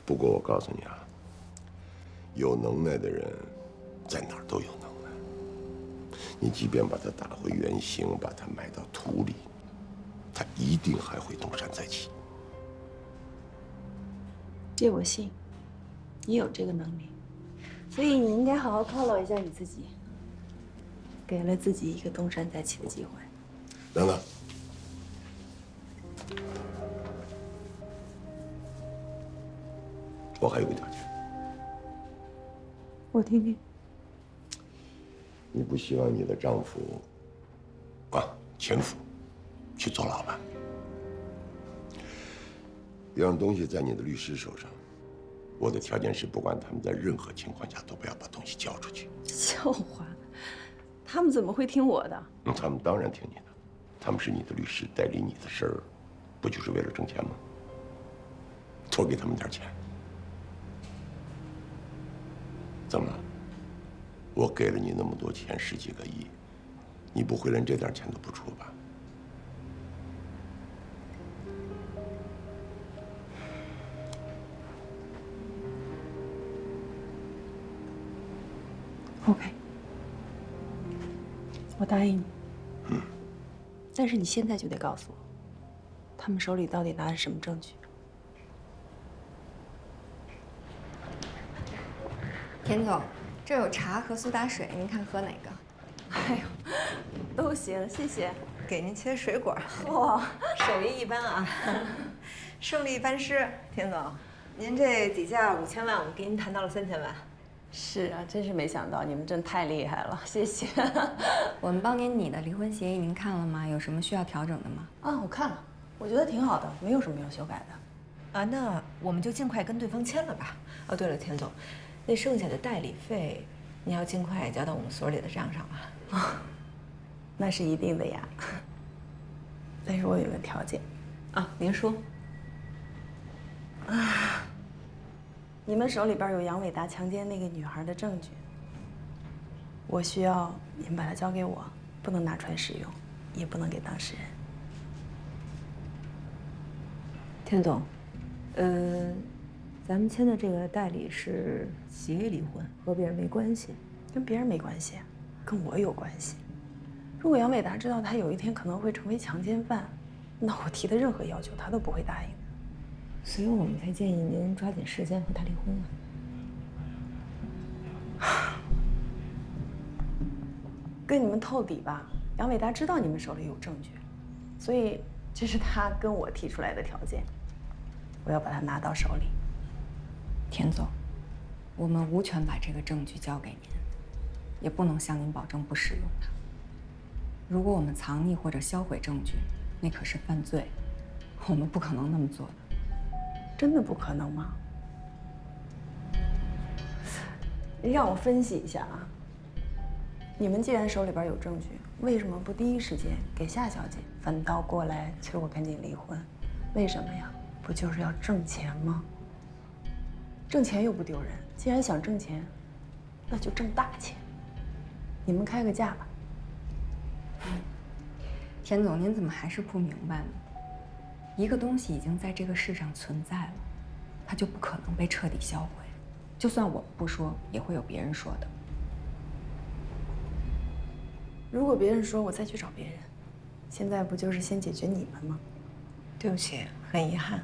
不过我告诉你啊，有能耐的人在哪儿都有能耐。你即便把他打回原形，把他埋到土里，他一定还会东山再起。这我信，你有这个能力，所以你应该好好犒劳一下你自己，给了自己一个东山再起的机会。等等，我还有个条件。我听听。你不希望你的丈夫，前夫，去坐牢吧？别让东西在你的律师手上。我的条件是，不管他们在任何情况下都不要把东西交出去。笑话，他们怎么会听我的？他们当然听你的，他们是你的律师，代理你的事儿，不就是为了挣钱吗？多给他们点钱。怎么了？我给了你那么多钱，10几个亿，你不会连这点钱都不出吧？OK， 我答应你。但是你现在就得告诉我，他们手里到底拿着什么证据？田总，这有茶和苏打水，您看喝哪个？哎呦，都行，谢谢。给您切水果。哇，手艺一般啊，胜利班师。田总，您这底价5000万，我给您谈到了3000万。是啊，真是没想到，你们真太厉害了，谢谢。我们帮您拟的离婚协议您看了吗？有什么需要调整的吗？啊，我看了，我觉得挺好的，没有什么要修改的。啊，那我们就尽快跟对方签了吧。哦，对了，田总，那剩下的代理费，你要尽快交到我们所里的账上啊。啊，那是一定的呀。但是我有个条件。啊，您说。你们手里边有杨伟达强奸那个女孩的证据，我需要你们把它交给我，不能拿出来使用，也不能给当事人。田总，咱们签的这个代理是协议离婚，和别人没关系。跟别人没关系，跟我有关系。如果杨伟达知道他有一天可能会成为强奸犯，那我提的任何要求他都不会答应的。所以我们才建议您抓紧时间和他离婚啊。跟你们透底吧，杨伟达知道你们手里有证据，所以这是他跟我提出来的条件，我要把它拿到手里。田总，我们无权把这个证据交给您，也不能向您保证不使用它。如果我们藏匿或者销毁证据，那可是犯罪，我们不可能那么做的。真的不可能吗？让我分析一下啊。你们既然手里边有证据，为什么不第一时间给夏小姐，反倒过来催我赶紧离婚？为什么呀？不就是要挣钱吗？挣钱又不丢人，既然想挣钱，那就挣大钱。你们开个价吧。田总，您怎么还是不明白呢？一个东西已经在这个世上存在了，它就不可能被彻底销毁。就算我们不说，也会有别人说的。如果别人说，我再去找别人，现在不就是先解决你们吗？对不起，很遗憾，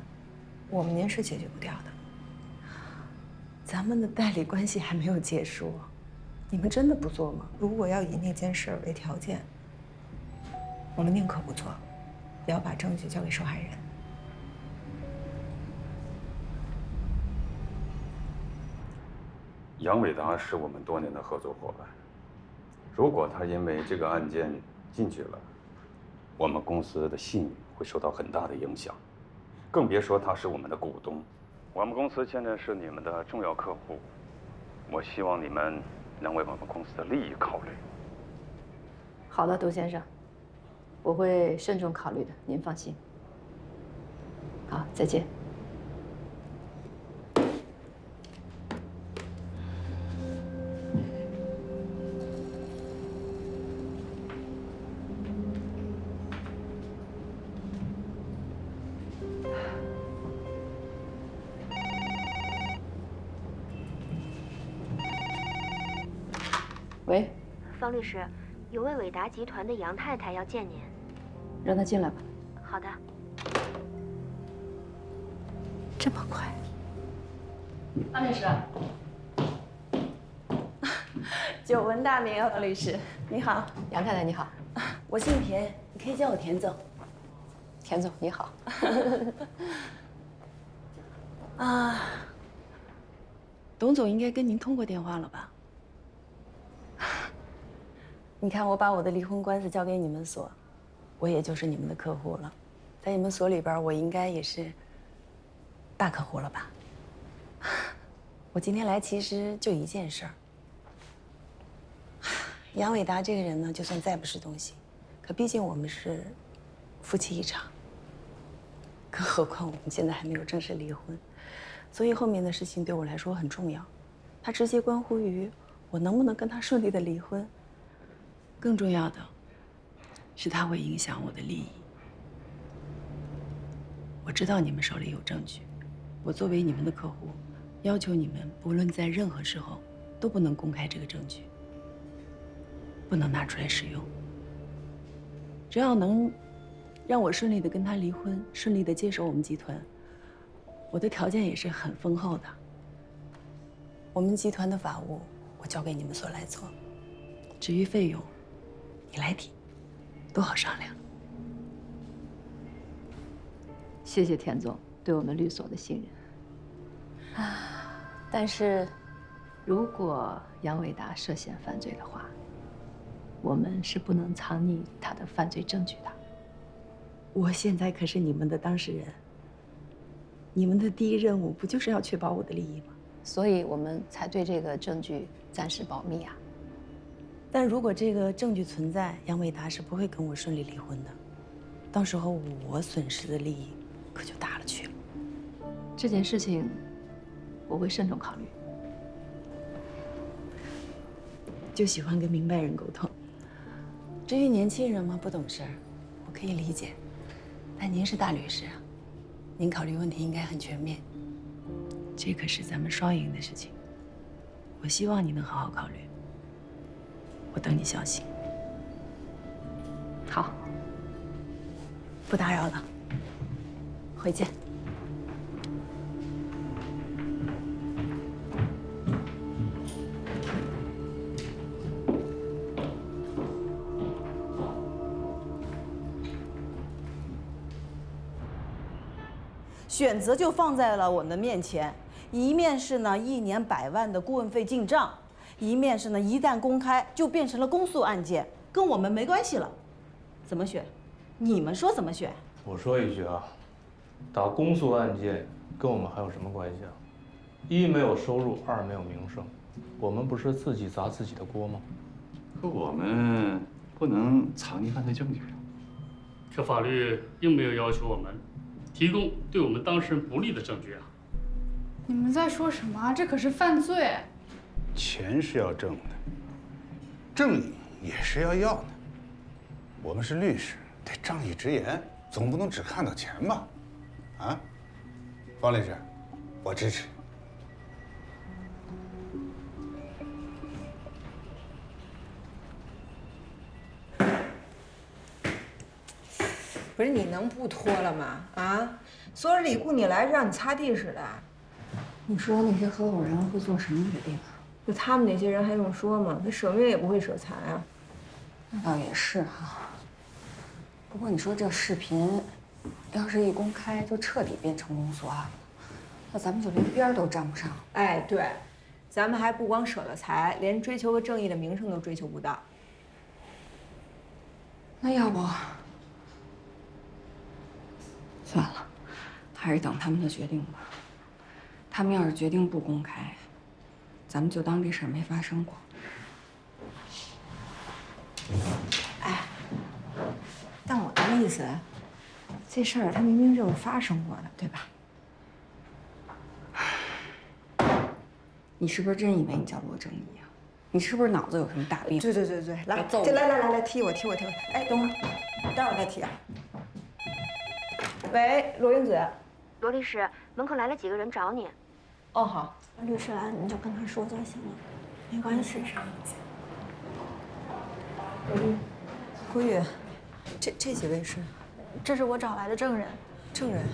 我们您是解决不掉的。咱们的代理关系还没有结束，你们真的不做吗？如果要以那件事为条件，我们宁可不做，也要把证据交给受害人。杨伟达是我们多年的合作伙伴，如果他因为这个案件进去了，我们公司的信誉会受到很大的影响，更别说他是我们的股东。我们公司现在是你们的重要客户，我希望你们能为我们公司的利益考虑。好的，杜先生，我会慎重考虑的，您放心。好，再见。喂，方律师，有位伟达集团的杨太太要见您。让她进来吧。好的。这么快？方律师，久闻大名啊，方律师，你好。杨太太你好。我姓田，你可以叫我田总。田总你好。啊，董总应该跟您通过电话了吧？你看，我把我的离婚官司交给你们所，我也就是你们的客户了，在你们所里边，我应该也是大客户了吧？我今天来其实就一件事儿。杨伟达这个人呢，就算再不是东西，可毕竟我们是夫妻一场，更何况我们现在还没有正式离婚，所以后面的事情对我来说很重要，它直接关乎于我能不能跟他顺利的离婚。更重要的是，它会影响我的利益。我知道你们手里有证据，我作为你们的客户，要求你们不论在任何时候都不能公开这个证据，不能拿出来使用。只要能让我顺利的跟他离婚，顺利的接手我们集团，我的条件也是很丰厚的。我们集团的法务我交给你们所来做，至于费用，你来提，都好商量。谢谢田总对我们律所的信任。但是，如果杨伟达涉嫌犯罪的话，我们是不能藏匿他的犯罪证据的。我现在可是你们的当事人，你们的第一任务不就是要确保我的利益吗？所以我们才对这个证据暂时保密啊。但如果这个证据存在，杨伟达是不会跟我顺利离婚的，到时候我损失的利益可就大了去了。这件事情，我会慎重考虑。就喜欢跟明白人沟通。至于年轻人嘛，不懂事儿，我可以理解。但您是大律师啊，您考虑问题应该很全面。这可是咱们双赢的事情，我希望你能好好考虑。我等你消息。好，不打扰了，回见。选择就放在了我们面前，一面是呢1年100万的顾问费进账，一面是呢一旦公开就变成了公诉案件，跟我们没关系了。怎么选？你们说怎么选？我说一句啊，打公诉案件跟我们还有什么关系啊？一没有收入，二没有名声，我们不是自己砸自己的锅吗？可我们不能藏匿犯罪证据啊。可法律并没有要求我们提供对我们当事人不利的证据啊！你们在说什么啊？这可是犯罪！钱是要挣的，正义也是要的。我们是律师，得仗义直言，总不能只看到钱吧？啊，方律师，我支持。不是你能不脱了吗？啊，所有人里雇你来让你擦地似的。你说那些合伙人会做什么决定啊？就他们那些人还用说吗？那舍命也不会舍财啊。那倒也是哈。不过你说这视频，要是一公开，就彻底变成公诉案了，那咱们就连边儿都沾不上。哎，对，咱们还不光舍了财，连追求个正义的名声都追求不到。那要不？算了，还是等他们的决定吧。他们要是决定不公开，咱们就当这事儿没发生过。哎，但我的意思，这事儿它明明就是发生过的，对吧？你是不是真以为你叫罗正义啊？你是不是脑子有什么大病？对，来，来，踢我！哎，等会儿，待会儿再踢啊。喂，罗云子。罗律师，门口来了几个人找你。哦，好。律师来了，你就跟他说就行了，没关系。郭玉，这几位是？这是我找来的证人。证人？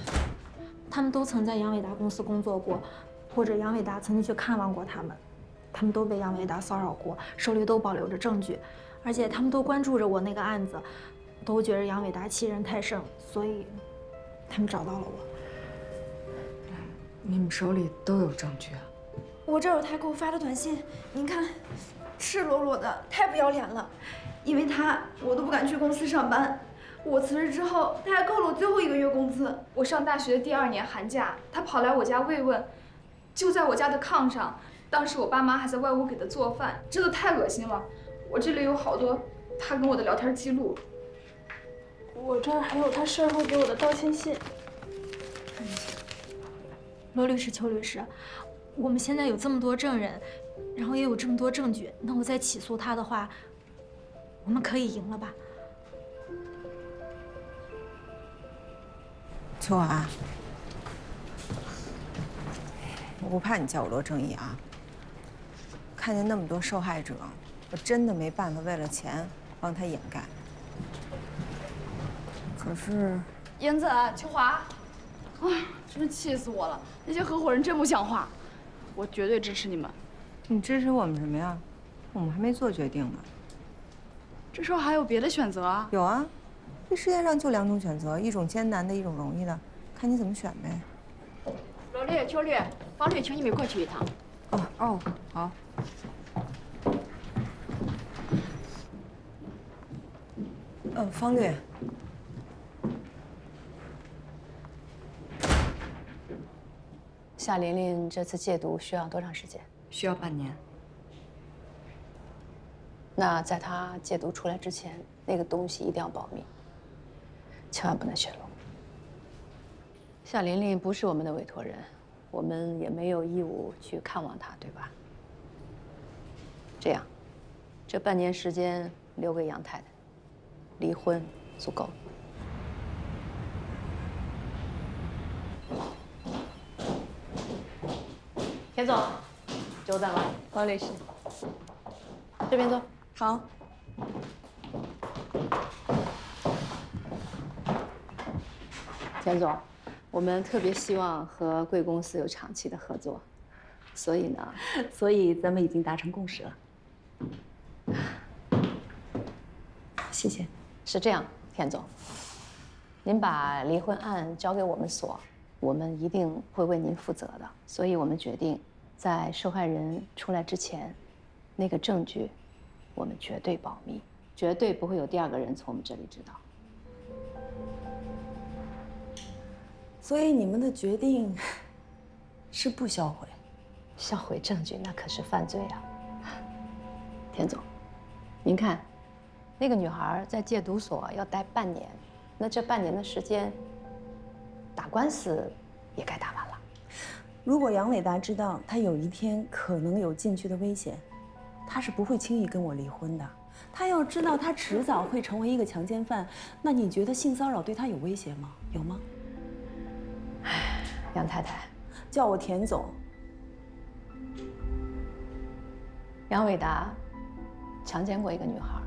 他们都曾在杨伟达公司工作过，或者杨伟达曾经去看望过他们。他们都被杨伟达骚扰过，手里都保留着证据，而且他们都关注着我那个案子，都觉得杨伟达欺人太甚，所以他们找到了我。你们手里都有证据啊？我这有他给我发的短信，您看，赤裸裸的，太不要脸了。因为他，我都不敢去公司上班。我辞职之后，他还扣了我最后1个月工资。我上大学的第2年寒假，他跑来我家慰问，就在我家的炕上。当时我爸妈还在外屋给他做饭，真的太恶心了。我这里有好多他跟我的聊天记录，我这儿还有他事后给我的道歉信。看一下，罗律师、邱律师，我们现在有这么多证人，然后也有这么多证据，那我再起诉他的话，我们可以赢了吧？秋华，我不怕你叫我罗正义啊。看见那么多受害者，我真的没办法为了钱帮他掩盖。可是，燕子、秋华，真是气死我了！那些合伙人真不像话，我绝对支持你们。你支持我们什么呀？我们还没做决定呢。这时候还有别的选择啊？有啊，这世界上就2种选择，一种艰难的，一种容易的，看你怎么选呗。罗律、邱律、方律，请你们过去一趟。哦，好。方律，夏琳琳这次戒毒需要多长时间？需要半年。那在她戒毒出来之前，那个东西一定要保密，千万不能泄露。夏琳琳不是我们的委托人，我们也没有义务去看望她，对吧？这样，这半年时间留给杨太太，离婚足够。田总，久等了，方律师，这边坐。好。田总，我们特别希望和贵公司有长期的合作，所以呢，咱们已经达成共识了。谢谢。是这样，田总，您把离婚案交给我们所，我们一定会为您负责的。所以我们决定，在受害人出来之前，那个证据，我们绝对保密，绝对不会有第2个人从我们这里知道。所以你们的决定是不销毁？销毁证据那可是犯罪啊！田总，您看，那个女孩在戒毒所要待半年，那这半年的时间，打官司也该打完了。如果杨伟达知道他有一天可能有进去的危险，他是不会轻易跟我离婚的。他要知道他迟早会成为一个强奸犯，那你觉得性骚扰对他有威胁吗？有吗？杨太太，叫我田总。杨伟达强奸过一个女孩，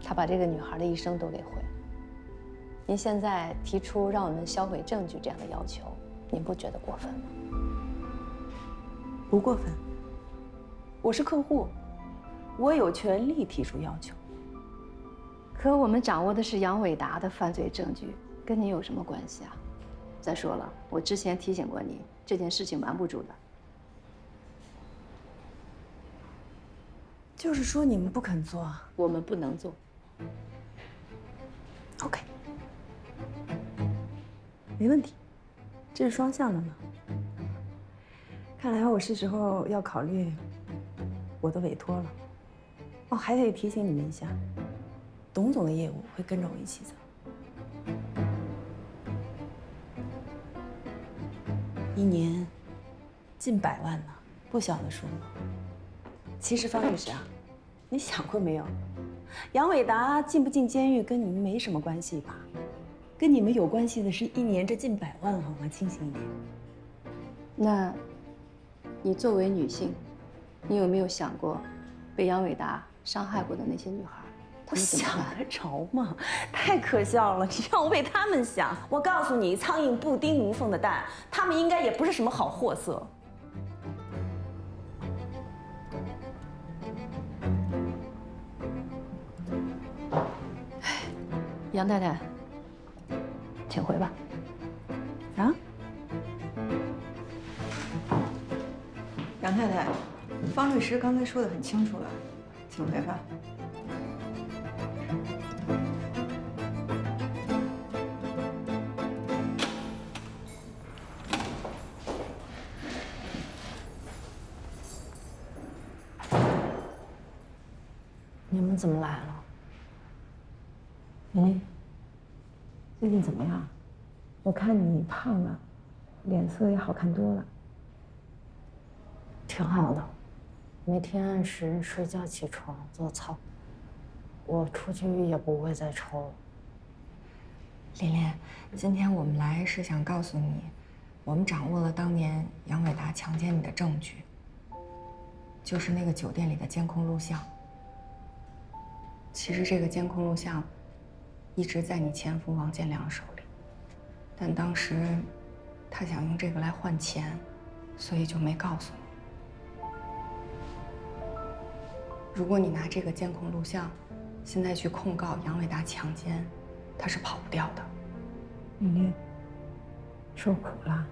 他把这个女孩的一生都给毁了。您现在提出让我们销毁证据这样的要求，您不觉得过分吗？不过分。我是客户，我有权利提出要求。可我们掌握的是杨伟达的犯罪证据，跟您有什么关系啊？再说了，我之前提醒过你，这件事情瞒不住的。就是说你们不肯做，我们不能做。OK， 没问题，这是双向的嘛。看来我是时候要考虑我的委托了。哦，还得提醒你们一下，董总的业务会跟着我一起走。1年近100万呢，不小的数目。其实方律师啊，你想过没有，杨伟达进不进监狱跟你们没什么关系吧？跟你们有关系的是1年这近100万，好吗？清醒一点。那，你作为女性，你有没有想过，被杨伟达伤害过的那些女孩，我想得着吗？太可笑了！你让我为他们想，我告诉你，苍蝇不叮无缝的蛋，他们应该也不是什么好货色。杨太太，请回吧。啊？杨太太，方律师刚才说的很清楚了，请回吧。你们怎么来了？哎，最近怎么样？我看你胖了，脸色也好看多了。挺好的，每天按时睡觉、起床、做操。我出去也不会再抽了。琳琳，今天我们来是想告诉你，我们掌握了当年杨伟达强奸你的证据，就是那个酒店里的监控录像。其实这个监控录像一直在你前夫王建良手里，但当时他想用这个来换钱，所以就没告诉你。如果你拿这个监控录像现在去控告杨伟达强奸，他是跑不掉的。琳琳，受苦了。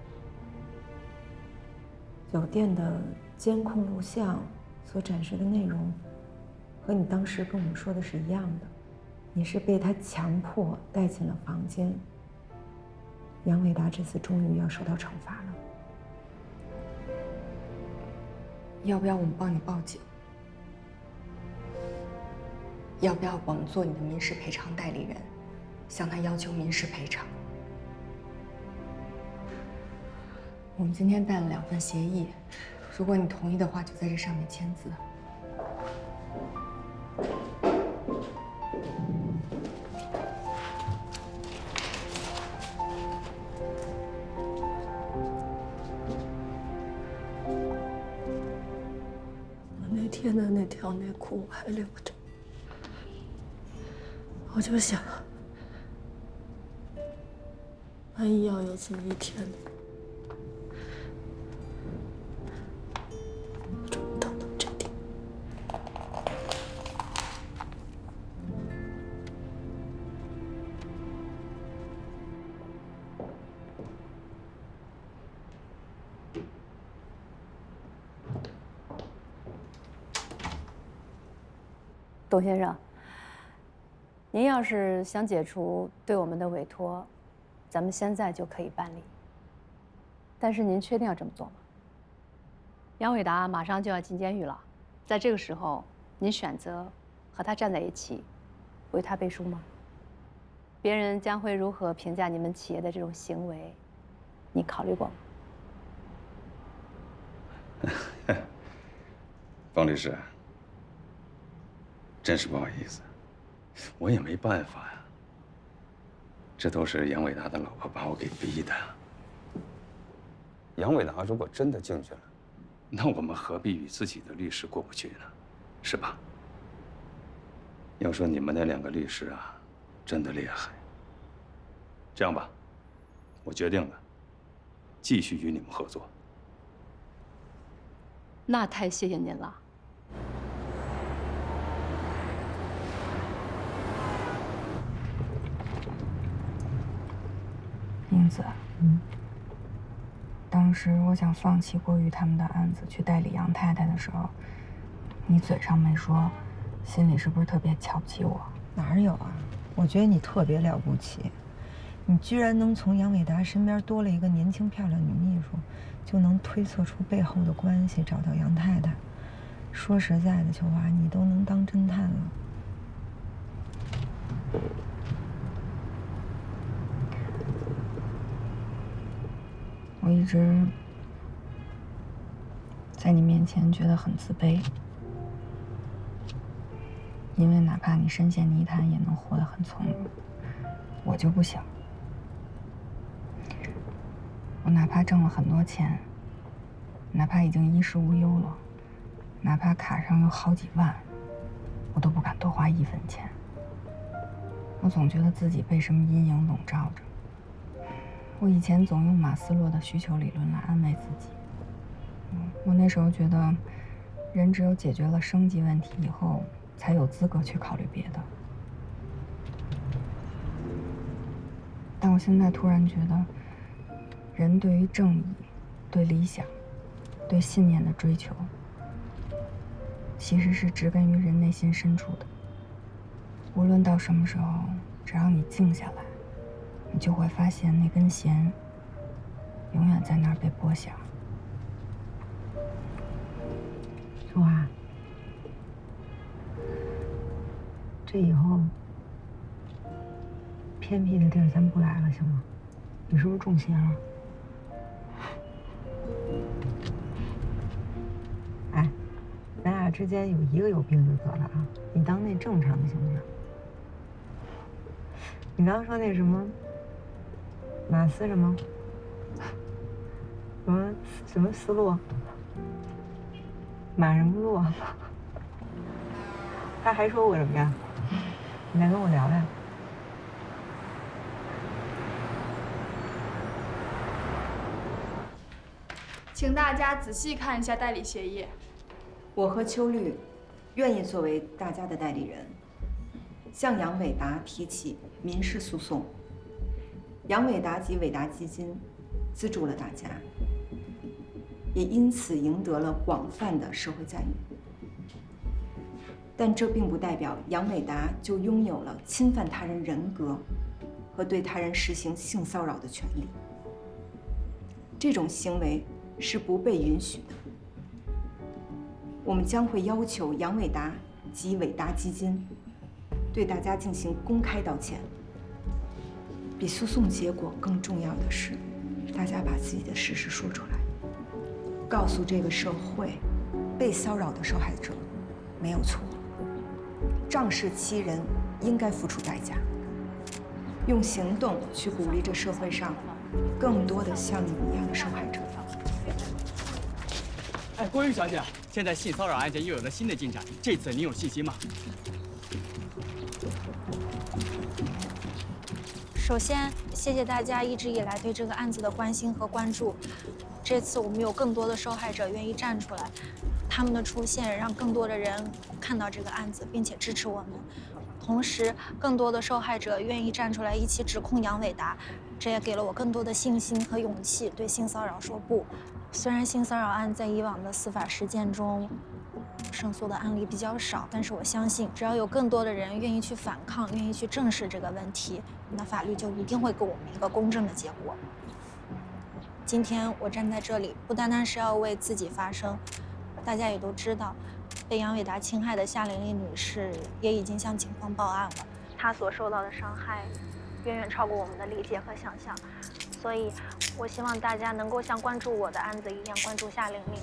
酒店的监控录像所展示的内容，和你当时跟我们说的是一样的。你是被他强迫带进了房间。杨伟达这次终于要受到惩罚了。要不要我们帮你报警？要不要我们做你的民事赔偿代理人，向他要求民事赔偿？我们今天带了2份协议，如果你同意的话，就在这上面签字。我那天的那条内裤我还留着，我就想，万一要有这么一天呢？我终于到了这点。董先生，您要是想解除对我们的委托，咱们现在就可以办理。但是您确定要这么做吗？杨伟达马上就要进监狱了，在这个时候，您选择和他站在一起，为他背书吗？别人将会如何评价你们企业的这种行为？你考虑过吗？方律师，真是不好意思，我也没办法呀。这都是杨伟达的老婆把我给逼的。杨伟达如果真的进去了，那我们何必与自己的律师过不去呢？是吧？要说你们那2个律师啊，真的厉害。这样吧，我决定了，继续与你们合作。那太谢谢您了。英子，当时我想放弃郭玉他们的案子，去代理杨太太的时候，你嘴上没说，心里是不是特别瞧不起我？哪有啊？我觉得你特别了不起，你居然能从杨伟达身边多了一个年轻漂亮女秘书，就能推测出背后的关系，找到杨太太。说实在的，秋华，你都能当侦探了。我一直在你面前觉得很自卑，因为哪怕你身陷泥潭也能活得很从容，我就不行。我哪怕挣了很多钱，哪怕已经衣食无忧了，哪怕卡上有好几万，我都不敢多花1分钱。我总觉得自己被什么阴影笼罩着。我以前总用马斯洛的需求理论来安慰自己。我那时候觉得，人只有解决了生计问题以后，才有资格去考虑别的。但我现在突然觉得，人对于正义、对理想、对信念的追求，其实是植根于人内心深处的。无论到什么时候，只要你静下来，你就会发现那根弦永远在那儿被拨响。秋华，这以后偏僻的地儿咱不来了，行吗？你是不是中邪了？哎，咱俩之间有一个有病就得了啊！你当那正常的行不行？你刚刚说那什么马斯什么斯洛，马什么洛？他还说我什么呀？你来跟我聊聊。请大家仔细看一下代理协议。我和秋绿愿意作为大家的代理人，向杨伟达提起民事诉讼。杨伟达及伟达基金资助了大家，也因此赢得了广泛的社会赞誉。但这并不代表杨伟达就拥有了侵犯他人人格和对他人实行性骚扰的权利。这种行为是不被允许的。我们将会要求杨伟达及伟达基金对大家进行公开道歉。比诉讼结果更重要的是，大家把自己的事实说出来，告诉这个社会，被骚扰的受害者没有错，仗势欺人应该付出代价。用行动去鼓励这社会上更多的像你一样的受害者。哎，郭玉小姐，现在性骚扰案件又有了新的进展，这次你有信心吗？首先，谢谢大家一直以来对这个案子的关心和关注。这次我们有更多的受害者愿意站出来，他们的出现让更多的人看到这个案子，并且支持我们。同时，更多的受害者愿意站出来一起指控杨伟达，这也给了我更多的信心和勇气，对性骚扰说不。虽然性骚扰案在以往的司法实践中胜诉的案例比较少，但是我相信，只要有更多的人愿意去反抗，愿意去正视这个问题，那法律就一定会给我们一个公正的结果。今天我站在这里，不单单是要为自己发声，大家也都知道，被杨伟达侵害的夏玲玲女士也已经向警方报案了。她所受到的伤害远远超过我们的理解和想象，所以我希望大家能够像关注我的案子一样关注夏玲玲。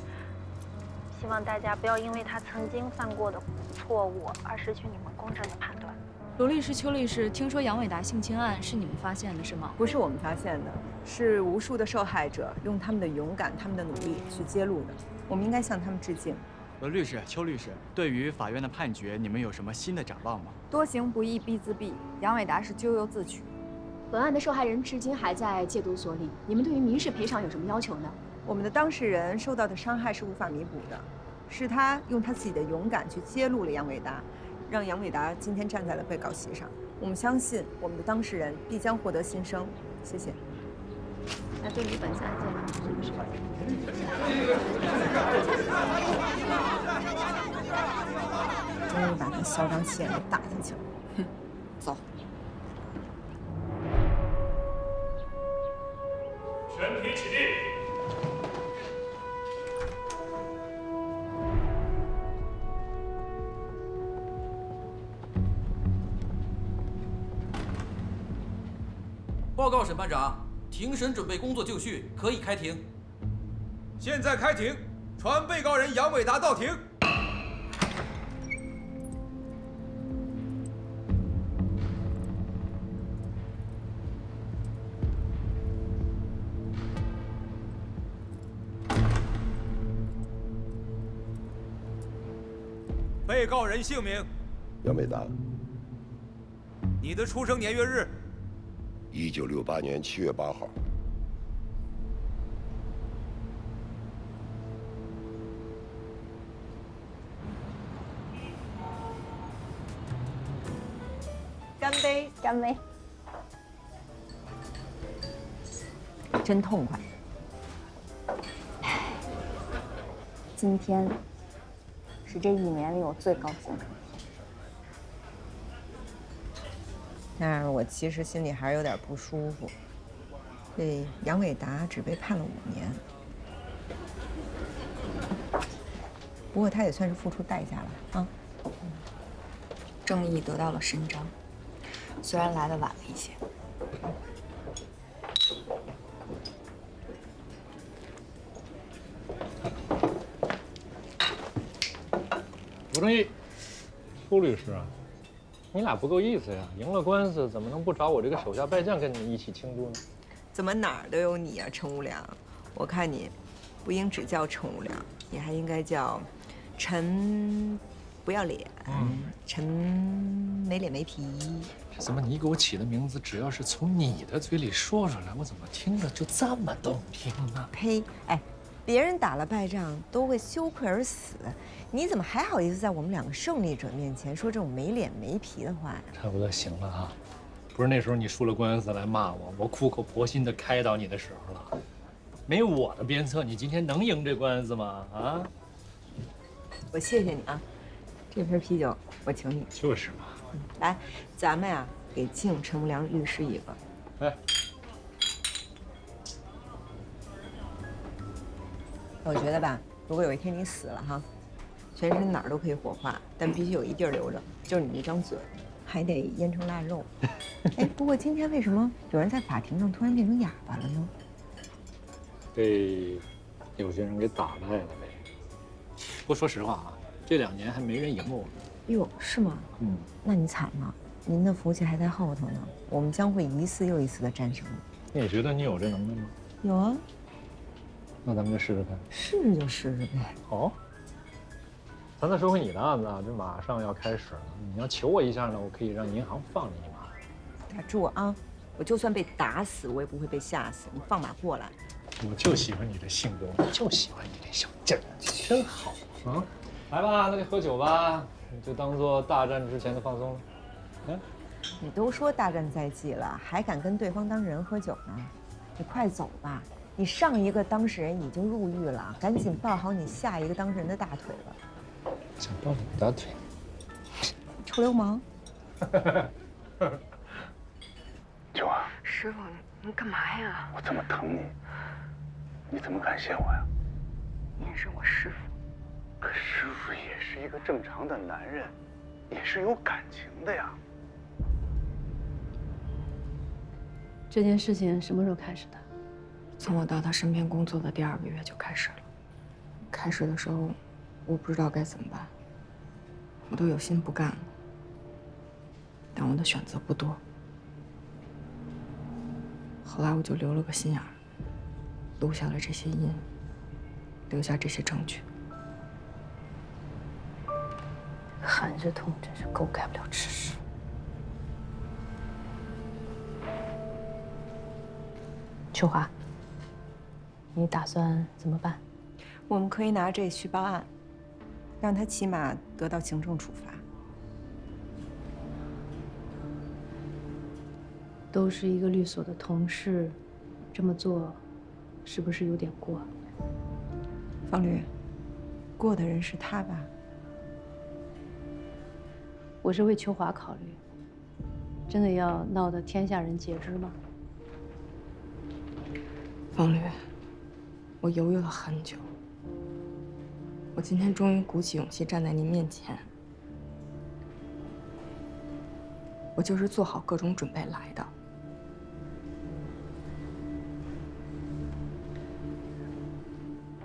希望大家不要因为她曾经犯过的错误而失去你们公正的判断。罗律师、邱律师，听说杨伟达性侵案是你们发现的，是吗？不是我们发现的，是无数的受害者用他们的勇敢、他们的努力去揭露的。我们应该向他们致敬。罗律师、邱律师，对于法院的判决，你们有什么新的展望吗？多行不义必自毙，杨伟达是咎由自取。本案的受害人至今还在戒毒所里，你们对于民事赔偿有什么要求呢？我们的当事人受到的伤害是无法弥补的，是他用他自己的勇敢去揭露了杨伟达，让杨伟达今天站在了被告席上。我们相信我们的当事人必将获得新生。谢谢。那对于本次案件是不是？终于把他嚣张气焰给打下去了。哼，走。全体起立。报告审判长，庭审准备工作就绪，可以开庭。现在开庭，传被告人杨伟达到庭。被告人姓名：杨伟达你的出生年月日，1968年7月8号。干杯！干杯！真痛快。今天是这1年里我最高兴的。但是我其实心里还是有点不舒服。这杨伟达只被判了5年，不过他也算是付出代价了啊。正义得到了伸张，虽然来得晚了一些。吴正义，苏律师，你俩不够意思呀！赢了官司，怎么能不找我这个手下败将跟你们一起庆祝呢？怎么哪儿都有你啊，陈无良！我看你不应只叫陈无良，你还应该叫陈不要脸，陈没脸没皮。怎么你给我起的名字，只要是从你的嘴里说出来，我怎么听着就这么动听呢？呸！哎，别人打了败仗都会羞愧而死，你怎么还好意思在我们2个胜利者面前说这种没脸没皮的话呀？差不多行了啊！不是那时候你输了官司来骂我，我苦口婆心的开导你的时候了。没我的鞭策，你今天能赢这官司吗？啊！我谢谢你啊，这瓶啤酒我请你。就是嘛。来，咱们呀给敬陈无良律师一个。哎。我觉得吧，如果有一天你死了哈，全身哪儿都可以火化，但必须有一地儿留着，就是你那张嘴，还得腌成腊肉。哎，不过今天为什么有人在法庭上突然变成哑巴了呢？被有些人给打败了呗。不过说实话啊，这2年还没人赢过我。哟，是吗？嗯，那你惨了，您的福气还在后头呢。我们将会一次又一次的战胜你。你觉得你有这能耐吗？有啊。那咱们就试试看。试就试试呗。好。咱再说回你的案子啊，这马上要开始了。你要求我一下呢，我可以让银行放你一马。打住啊！我就算被打死，我也不会被吓死。你放马过来。我就喜欢你这性格，我就喜欢你这小劲儿，真好啊！来吧，那就喝酒吧，就当做大战之前的放松了。哎，你都说大战在即了，还敢跟对方当事人喝酒呢？你快走吧！你上一个当事人已经入狱了，赶紧抱好你下一个当事人的大腿吧。想抱你大腿？臭流氓！九啊，师傅，你干嘛呀？我这么疼你，你怎么感谢我呀？您是我师傅。可师傅也是一个正常的男人，也是有感情的呀。这件事情什么时候开始的？从我到他身边工作的第2个月就开始了。开始的时候，我不知道该怎么办，我都有心不干了，但我的选择不多。后来我就留了个心眼儿，录下了这些音，留下这些证据。韩日通真是狗改不了吃屎。秋华，你打算怎么办？我们可以拿这去报案，让他起码得到行政处罚。都是一个律所的同事，这么做，是不是有点过？方律，过的人是他吧？我是为秋华考虑，真的要闹得天下人皆知吗？方律，我犹豫了很久，我今天终于鼓起勇气站在您面前，我就是做好各种准备来的。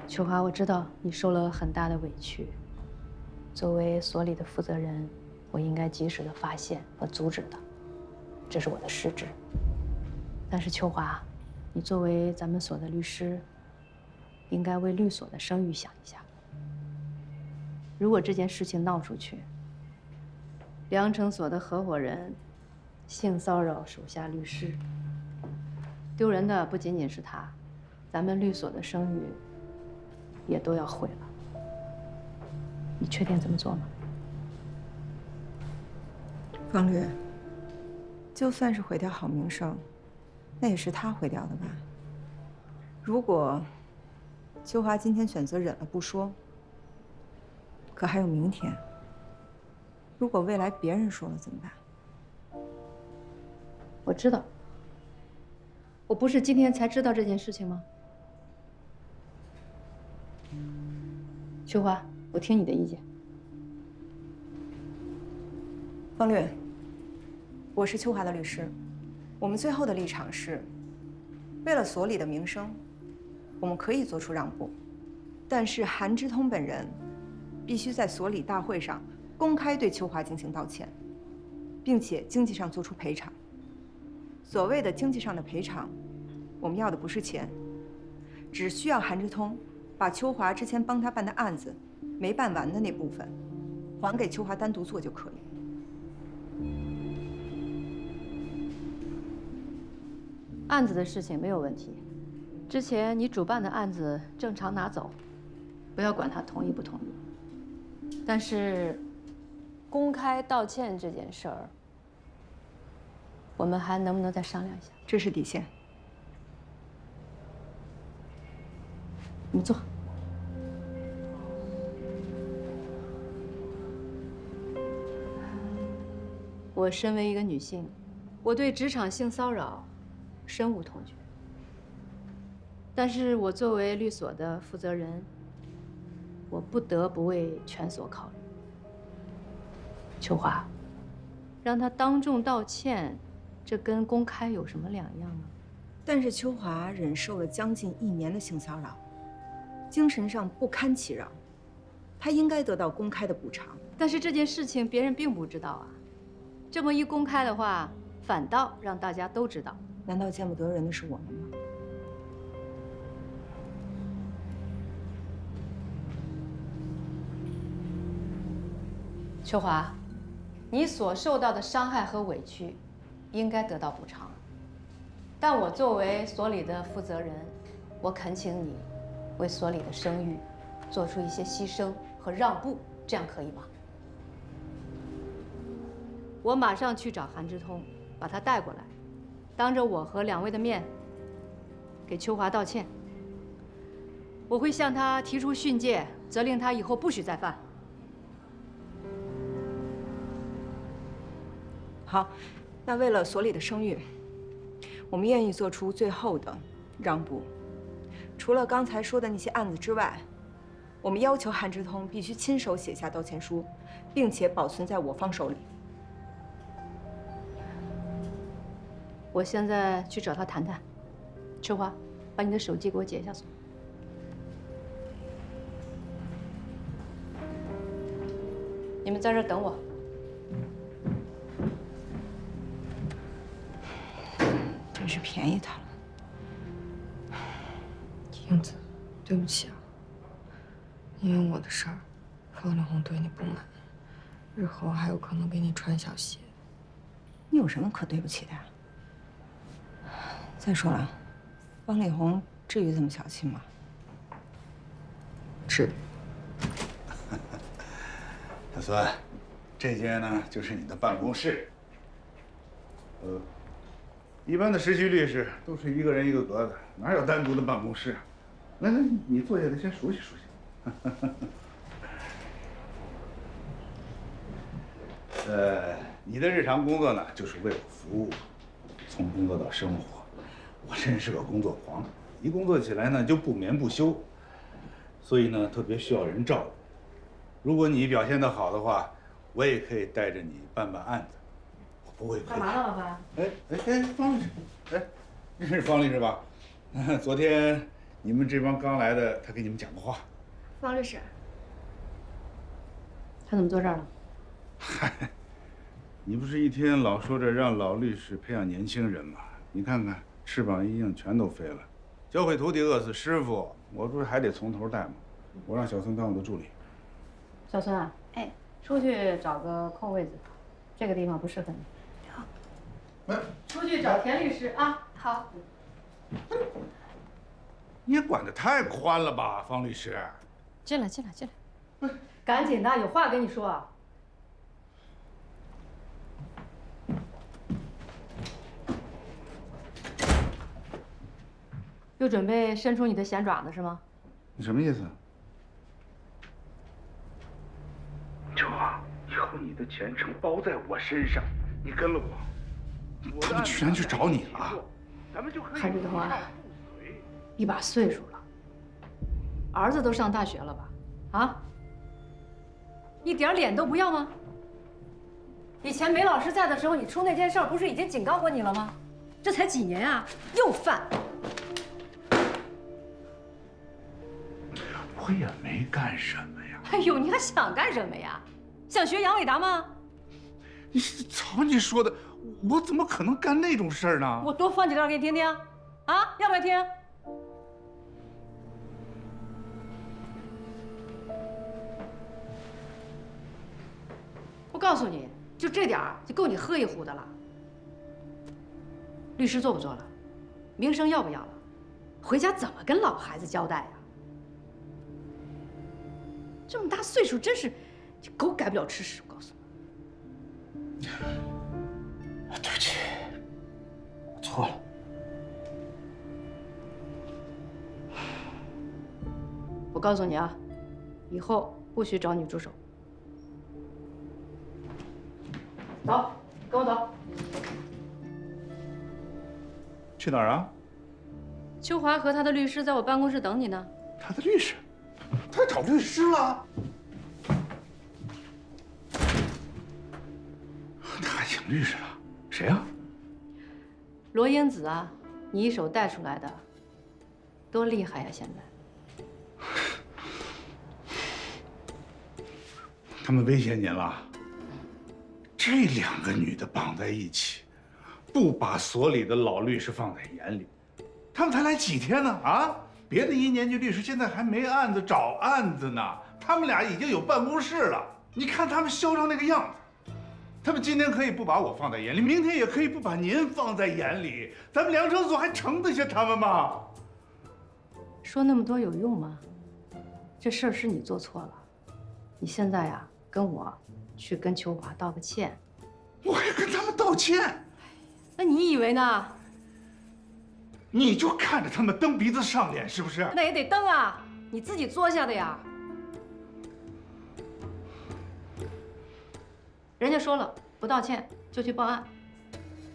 秋华，我知道你受了很大的委屈，作为所里的负责人，我应该及时的发现和阻止的，这是我的失职。但是秋华，你作为咱们所的律师，应该为律所的声誉想一下。如果这件事情闹出去，良城所的合伙人性骚扰手下律师，丢人的不仅仅是他，咱们律所的声誉也都要毁了。你确定这么做吗？方律，就算是毁掉好名声，那也是他毁掉的吧？如果秋华今天选择忍了不说，可还有明天。如果未来别人说了怎么办？我知道，我不是今天才知道这件事情吗？秋华，我听你的意见。方律，我是秋华的律师，我们最后的立场是，为了所里的名声，我们可以做出让步，但是韩之通本人必须在所里大会上公开对秋华进行道歉，并且经济上做出赔偿。所谓的经济上的赔偿，我们要的不是钱，只需要韩之通把秋华之前帮他办的案子没办完的那部分还给秋华单独做就可以。案子的事情没有问题，之前你主办的案子正常拿走，不要管他同意不同意。但是，公开道歉这件事儿，我们还能不能再商量一下？这是底线。你们坐。我身为一个女性，我对职场性骚扰深恶痛绝。但是我作为律所的负责人，我不得不为全所考虑。秋华，让他当众道歉，这跟公开有什么两样呢？但是秋华忍受了将近1年的性骚扰，精神上不堪其扰，他应该得到公开的补偿。但是这件事情别人并不知道啊，这么一公开的话，反倒让大家都知道。难道见不得人的是我们吗？秋华，你所受到的伤害和委屈，应该得到补偿。但我作为所里的负责人，我恳请你，为所里的声誉，做出一些牺牲和让步，这样可以吗？我马上去找韩之通，把他带过来，当着我和2位的面，给秋华道歉。我会向他提出训诫，责令他以后不许再犯。好，那为了所里的声誉，我们愿意做出最后的让步。除了刚才说的那些案子之外，我们要求韩之通必须亲手写下道歉书，并且保存在我方手里。我现在去找他谈谈。秋华，把你的手机给我解一下锁。你们在这儿等我。真是便宜他了。英子，对不起啊，因为我的事儿，方力宏对你不满，日后还有可能给你穿小鞋。你有什么可对不起的呀？再说了，方力宏至于这么小气吗？是。小孙，这间呢就是你的办公室。一般的实习律师都是一个人一个格子，哪有单独的办公室啊？来，你坐下来先熟悉熟悉。你的日常工作呢，就是为我服务，从工作到生活。我这人是个工作狂，一工作起来呢就不眠不休，所以呢特别需要人照顾。如果你表现得好的话，我也可以带着你办案子，我不会亏。干嘛呢，老板？方律师，认识方律师吧？昨天你们这帮刚来的，他给你们讲过话。方律师，他怎么坐这儿了？嗨，你不是一天老说着让老律师培养年轻人吗？你看看，翅膀一硬，全都飞了。教会徒弟，饿死师傅，我不是还得从头带吗？我让小孙当我的助理。小孙啊，哎，出去找个空位子，这个地方不适合你。好，出去找田律师啊。好。你也管得太宽了吧，方律师？进来，进来，进来。赶紧的，有话跟你说。又准备伸出你的闲爪子是吗？你什么意思？秋华，以后你的前程包在我身上，你跟了我，他们居然去找你了。韩志东啊，一把岁数了，儿子都上大学了吧？啊？一点脸都不要吗？以前梅老师在的时候，你出那件事儿，不是已经警告过你了吗？这才几年啊，又犯！我也没干什么呀。哎呦，你还想干什么呀？想学杨伟达吗？你瞧你说的，我怎么可能干那种事儿呢？我多放几段给你听听，啊，要不要听？我告诉你，就这点儿就够你喝一壶的了。律师做不做了？名声要不要了？回家怎么跟老孩子交代呀？这么大岁数，真是狗改不了吃屎！我告诉你。对不起，我错了。我告诉你啊，以后不许找女助手。走，跟我走。去哪儿啊？秋华和他的律师在我办公室等你呢。他的律师？他找律师了？他还请律师了？谁啊？罗英子啊，你一手带出来的，多厉害呀！现在。他们威胁您了？这两个女的绑在一起，不把所里的老律师放在眼里，他们才来几天呢？啊！别的1年级律师现在还没案子找案子呢，他们俩已经有办公室了。你看他们嚣张那个样子，他们今天可以不把我放在眼里，明天也可以不把您放在眼里，咱们良政所还盛得下他们吗？说那么多有用吗？这事儿是你做错了，你现在呀，跟我去跟秋华道个歉。我还跟他们道歉？那你以为呢？你就看着他们蹬鼻子上脸，是不是？那也得蹬啊，你自己作下的呀。人家说了，不道歉就去报案，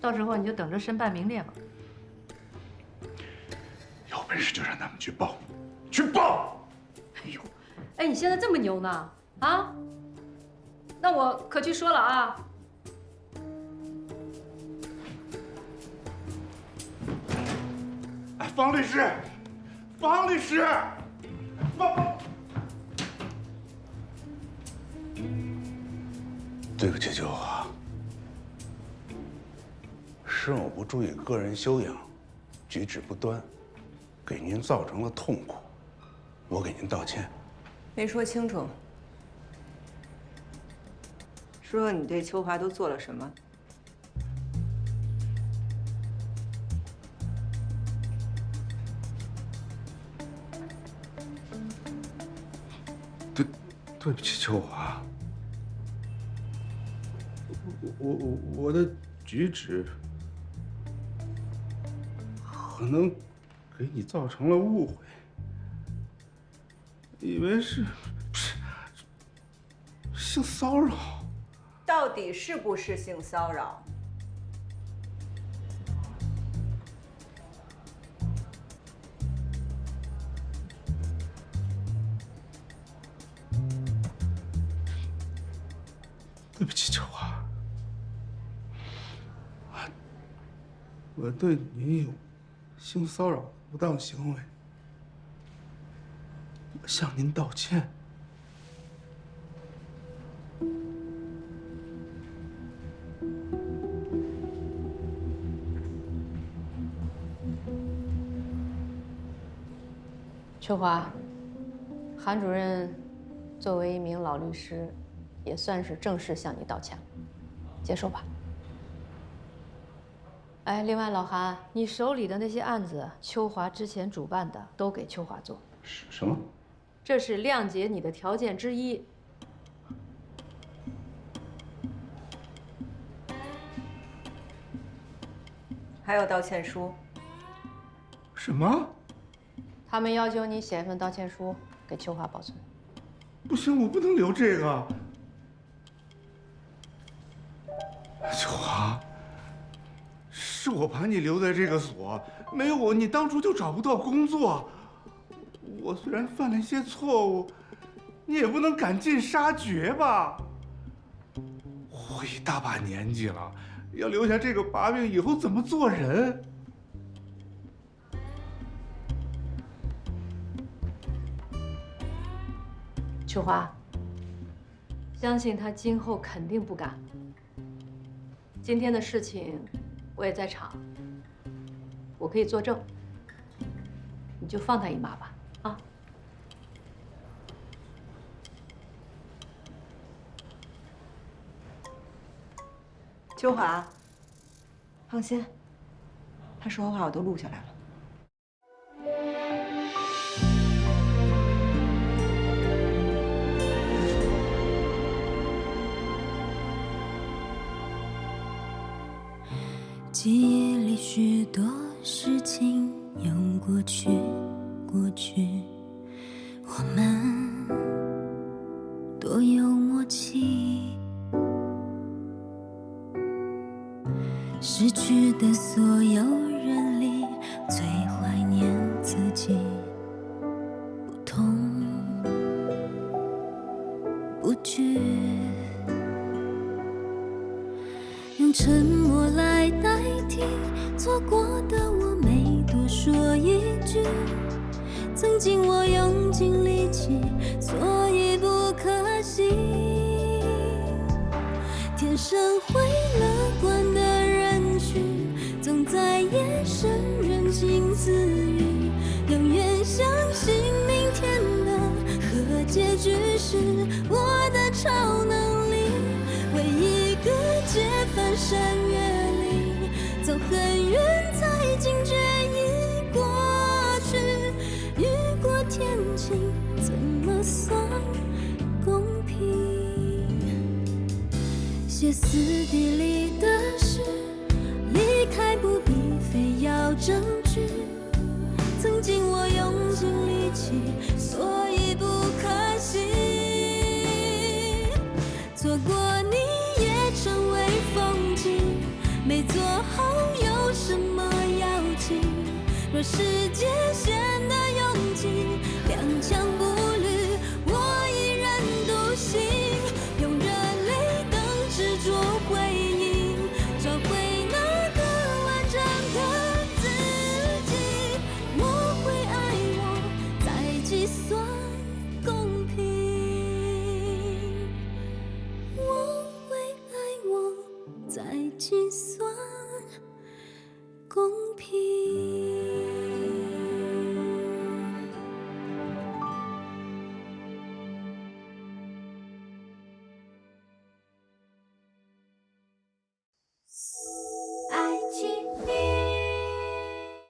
到时候你就等着身败名裂吧。有本事就让他们去报，去报！哎呦，哎，你现在这么牛呢？啊？那我可去说了啊。方律师，方律师，方，对不起，秋华，是我不注意个人修养，举止不端，给您造成了痛苦，我给您道歉。没说清楚。说说你对秋华都做了什么？对不起，秋华，我的举止可能给你造成了误会，以为是性骚扰。到底是不是性骚扰？对不起，秋华，我对你有性骚扰不当行为，我向您道歉。秋华，韩主任作为一名老律师，也算是正式向你道歉了。结束吧。哎，另外老韩，你手里的那些案子，秋华之前主办的，都给秋华做。什么？这是谅解你的条件之一。还有道歉书。什么？他们要求你写一份道歉书给秋华保存。不行，我不能留这个。秋华，是我把你留在这个所，没有我，你当初就找不到工作。我虽然犯了一些错误，你也不能赶尽杀绝吧？我一大把年纪了，要留下这个把柄，以后怎么做人？秋华，相信他今后肯定不敢。今天的事情我也在场，我可以作证，你就放他一马吧。啊，秋华，放心，他说的话我都录下来了。记忆里许多事情用过去，过去，我们多有默契。失去的所有人里，最怀念自己。不痛不惧，用沉默来代替错过的我，没多说一句。曾经我用尽力气，所以不可惜。天生会乐观的人群，总在夜深人静自语，永远相信明天的和结局是我的超能力。为一个劫翻山越岭，走很远才惊觉已过去。雨过天晴，怎么算公平？歇斯底里的事，离开不必非要证据。曾经我用尽力气，所以不可惜。错过你也成为风景，没做好有什么要紧？若世界显得拥挤，踉跄步履，我依然独行，用热泪等执着回应，找回那个完整的自己。我会爱我，再计算公平。我会爱我，再计算公平。